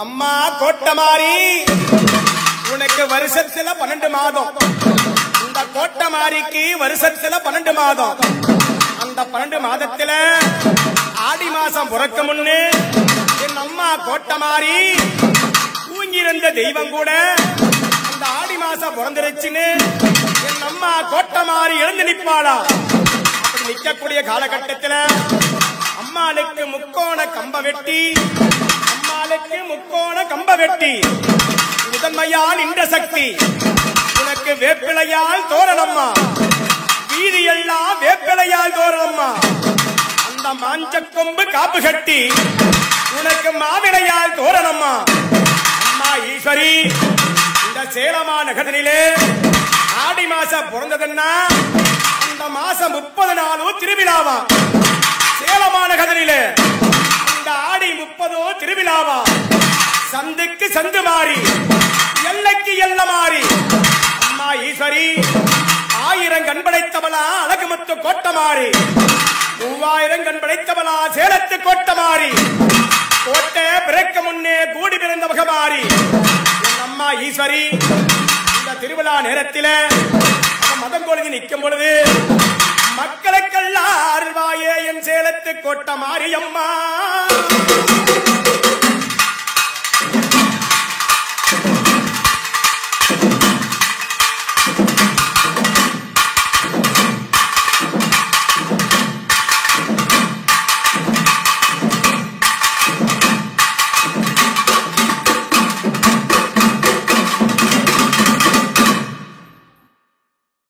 அம்மா கோட்டமாரி உனக்கு வருஷத்துல 12 மாதம். இந்த கோட்டமாரிக்கு வருஷத்துல 12 மாதம். அந்த 12 மாதத்துல ஆடி மாசம் பிறக்க முன்னே என் அம்மா கோட்டமாரி தூங்கியிருந்த தெய்வம் கூட அந்த ஆடி மாசம் பிறந்துருச்சுன்னு என் அம்மா கோட்டமாரி எழுந்து நிற்பாளா? அப்படி நிற்கக்கூடிய காலகட்டத்தில் அம்மாளுக்கு முக்கோண கம்ப வெட்டி, அம்மாளுக்கு முக்கோண கம்ப வெட்டி முதன்மையால் நின்ற சக்தி உனக்கு வேப்பிலையால் தோரணம்மா, வீதியெல்லாம் வேப்பிலையால் தோரணம்மா. அந்த மாஞ்ச கொம்பு காப்பு கட்டி உனக்கு மாவிளையால் தோரணம்மா. அம்மா ஈஸ்வரி, இந்த சேலமா நகரிலே ஆடி மாசம் பிறந்ததுன்னா அந்த மாசம் 30 நாளும் திருவிழாவா. சேலமா நகரிலே இந்த ஆடி 30 திருவிழாவா. சந்துக்கு சந்து மாறி, எல்லைக்கு எல்ல மாறி. அம்மா ஈஸ்வரி, 1000 கண் படைத்தவளா அழகுமுத்து கோட்டமாரி, 3000 கண் படைத்தவளா சேலத்து கோட்டமாரி. கோட்டை பிறக்க முன்னே கூடி பிறந்த முகமாரி என் அம்மா ஈஸ்வரி. இந்த திருவிழா நேரத்தில் மதம் கொழுதி நிற்கும் பொழுது மக்களுக்கெல்லாம் அருள்வாயே என் சேலத்து கோட்டமாரி அம்மா.